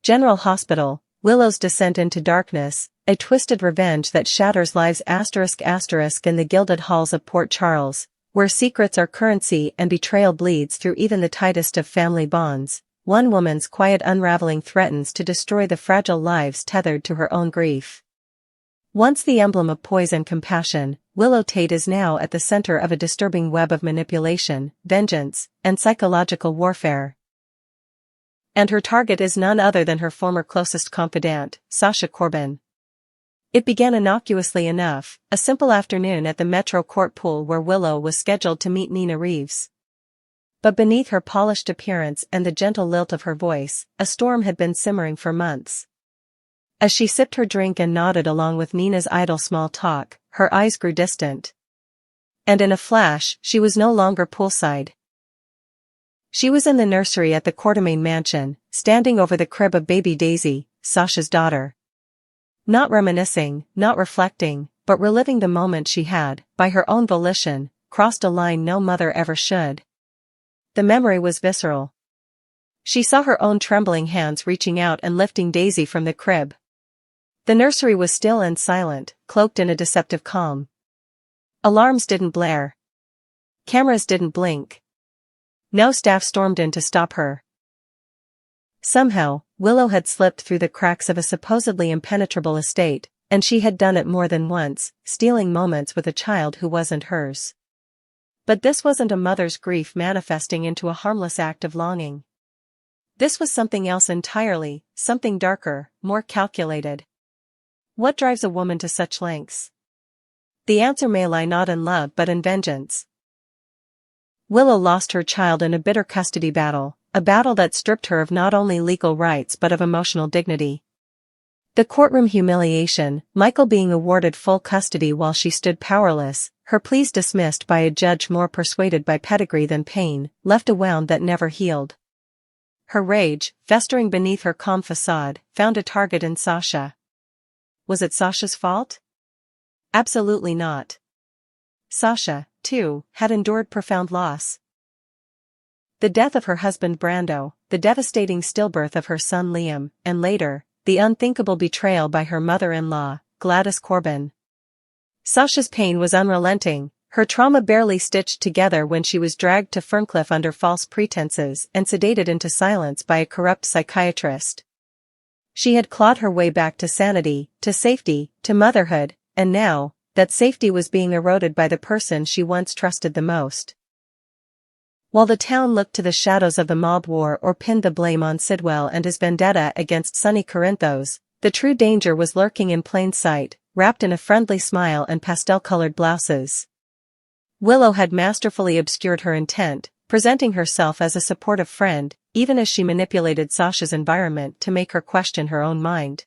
General Hospital, Willow's descent into darkness, a twisted revenge that shatters lives **** in the gilded halls of Port Charles, where secrets are currency and betrayal bleeds through even the tightest of family bonds. One woman's quiet unraveling threatens to destroy the fragile lives tethered to her own grief. Once the emblem of poise and compassion, Willow Tate is now at the center of a disturbing web of manipulation, vengeance, and psychological warfare. And her target is none other than her former closest confidant, Sasha Corbin. It began innocuously enough, a simple afternoon at the Metro Court pool where Willow was scheduled to meet Nina Reeves. But beneath her polished appearance and the gentle lilt of her voice, a storm had been simmering for months. As she sipped her drink and nodded along with Nina's idle small talk, her eyes grew distant. And in a flash, she was no longer poolside. She was in the nursery at the Quartermain mansion, standing over the crib of baby Daisy, Sasha's daughter. Not reminiscing, not reflecting, but reliving the moment she had, by her own volition, crossed a line no mother ever should. The memory was visceral. She saw her own trembling hands reaching out and lifting Daisy from the crib. The nursery was still and silent, cloaked in a deceptive calm. Alarms didn't blare. Cameras didn't blink. No staff stormed in to stop her. Somehow, Willow had slipped through the cracks of a supposedly impenetrable estate, and she had done it more than once, stealing moments with a child who wasn't hers. But this wasn't a mother's grief manifesting into a harmless act of longing. This was something else entirely, something darker, more calculated. What drives a woman to such lengths? The answer may lie not in love but in vengeance. Willow lost her child in a bitter custody battle, a battle that stripped her of not only legal rights but of emotional dignity. The courtroom humiliation, Michael being awarded full custody while she stood powerless, her pleas dismissed by a judge more persuaded by pedigree than pain, left a wound that never healed. Her rage, festering beneath her calm facade, found a target in Sasha. Was it Sasha's fault? Absolutely not. Sasha, too, had endured profound loss. The death of her husband Brando, the devastating stillbirth of her son Liam, and later, the unthinkable betrayal by her mother-in-law, Gladys Corbin. Sasha's pain was unrelenting, her trauma barely stitched together when she was dragged to Ferncliff under false pretenses and sedated into silence by a corrupt psychiatrist. She had clawed her way back to sanity, to safety, to motherhood, and now, that safety was being eroded by the person she once trusted the most. While the town looked to the shadows of the mob war or pinned the blame on Sidwell and his vendetta against Sonny Corinthos, the true danger was lurking in plain sight, wrapped in a friendly smile and pastel-colored blouses. Willow had masterfully obscured her intent, presenting herself as a supportive friend, even as she manipulated Sasha's environment to make her question her own mind.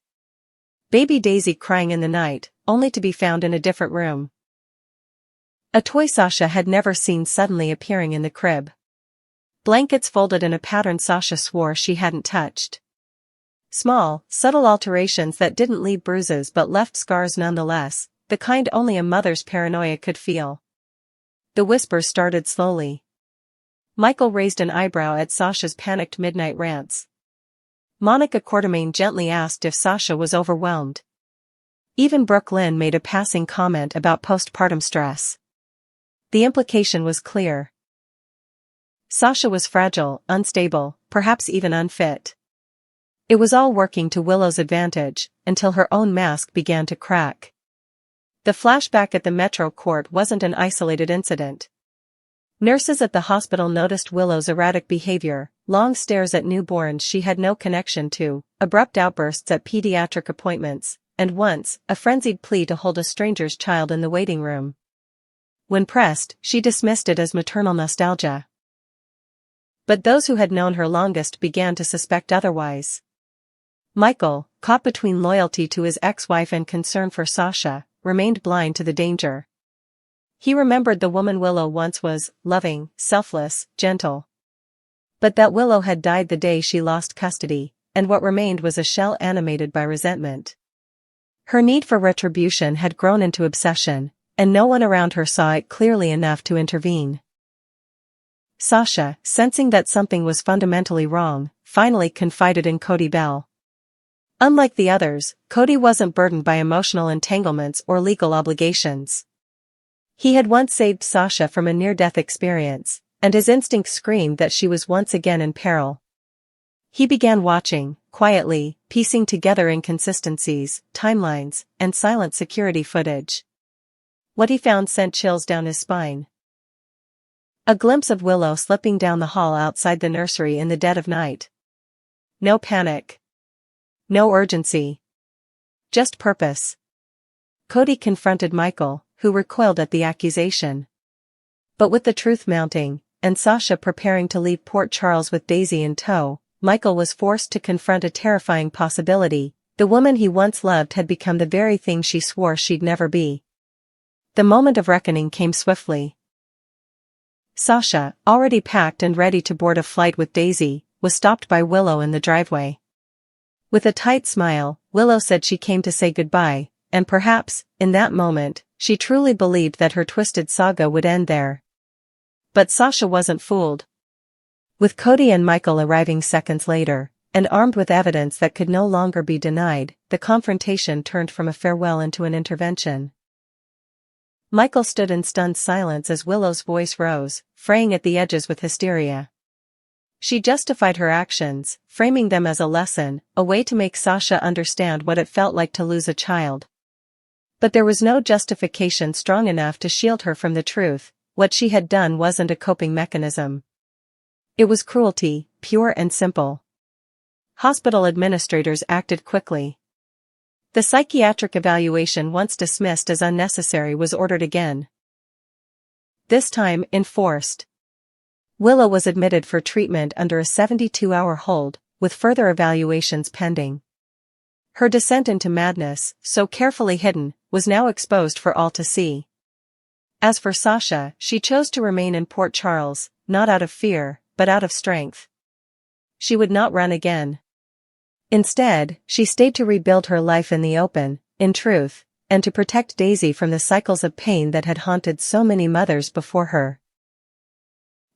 Baby Daisy crying in the night, only to be found in a different room. A toy Sasha had never seen suddenly appearing in the crib. Blankets folded in a pattern Sasha swore she hadn't touched. Small, subtle alterations that didn't leave bruises but left scars nonetheless, the kind only a mother's paranoia could feel. The whispers started slowly. Michael raised an eyebrow at Sasha's panicked midnight rants. Monica Quartermain gently asked if Sasha was overwhelmed. Even Brooke Lynn made a passing comment about postpartum stress. The implication was clear. Sasha was fragile, unstable, perhaps even unfit. It was all working to Willow's advantage, until her own mask began to crack. The flashback at the Metro Court wasn't an isolated incident. Nurses at the hospital noticed Willow's erratic behavior, long stares at newborns she had no connection to, abrupt outbursts at pediatric appointments, and once, a frenzied plea to hold a stranger's child in the waiting room. When pressed, she dismissed it as maternal nostalgia. But those who had known her longest began to suspect otherwise. Michael, caught between loyalty to his ex-wife and concern for Sasha, remained blind to the danger. He remembered the woman Willow once was, loving, selfless, gentle. But that Willow had died the day she lost custody, and what remained was a shell animated by resentment. Her need for retribution had grown into obsession, and no one around her saw it clearly enough to intervene. Sasha, sensing that something was fundamentally wrong, finally confided in Cody Bell. Unlike the others, Cody wasn't burdened by emotional entanglements or legal obligations. He had once saved Sasha from a near-death experience, and his instinct screamed that she was once again in peril. He began watching, quietly, piecing together inconsistencies, timelines, and silent security footage. What he found sent chills down his spine. A glimpse of Willow slipping down the hall outside the nursery in the dead of night. No panic. No urgency. Just purpose. Cody confronted Michael, who recoiled at the accusation. But with the truth mounting, and Sasha preparing to leave Port Charles with Daisy in tow, Michael was forced to confront a terrifying possibility. The woman he once loved had become the very thing she swore she'd never be. The moment of reckoning came swiftly. Sasha, already packed and ready to board a flight with Daisy, was stopped by Willow in the driveway. With a tight smile, Willow said she came to say goodbye, and perhaps, in that moment, she truly believed that her twisted saga would end there. But Sasha wasn't fooled. With Cody and Michael arriving seconds later, and armed with evidence that could no longer be denied, the confrontation turned from a farewell into an intervention. Michael stood in stunned silence as Willow's voice rose, fraying at the edges with hysteria. She justified her actions, framing them as a lesson, a way to make Sasha understand what it felt like to lose a child. But there was no justification strong enough to shield her from the truth. What she had done wasn't a coping mechanism. It was cruelty, pure and simple. Hospital administrators acted quickly. The psychiatric evaluation, once dismissed as unnecessary, was ordered again. This time, enforced. Willow was admitted for treatment under a 72-hour hold, with further evaluations pending. Her descent into madness, so carefully hidden, was now exposed for all to see. As for Sasha, she chose to remain in Port Charles, not out of fear, but out of strength. She would not run again. Instead, she stayed to rebuild her life in the open, in truth, and to protect Daisy from the cycles of pain that had haunted so many mothers before her.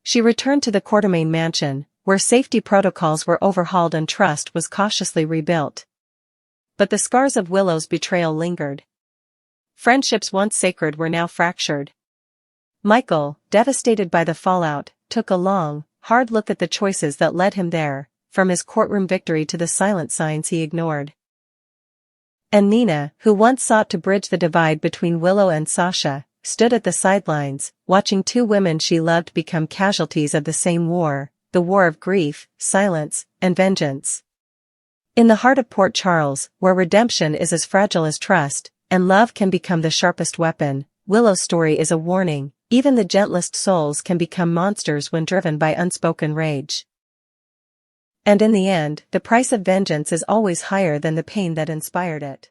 She returned to the Quartermain mansion, where safety protocols were overhauled and trust was cautiously rebuilt. But the scars of Willow's betrayal lingered. Friendships once sacred were now fractured. Michael, devastated by the fallout, took a long, hard look at the choices that led him there, from his courtroom victory to the silent signs he ignored. And Nina, who once sought to bridge the divide between Willow and Sasha, stood at the sidelines, watching two women she loved become casualties of the same war, the war of grief, silence, and vengeance. In the heart of Port Charles, where redemption is as fragile as trust, and love can become the sharpest weapon, Willow's story is a warning. Even the gentlest souls can become monsters when driven by unspoken rage. And in the end, the price of vengeance is always higher than the pain that inspired it.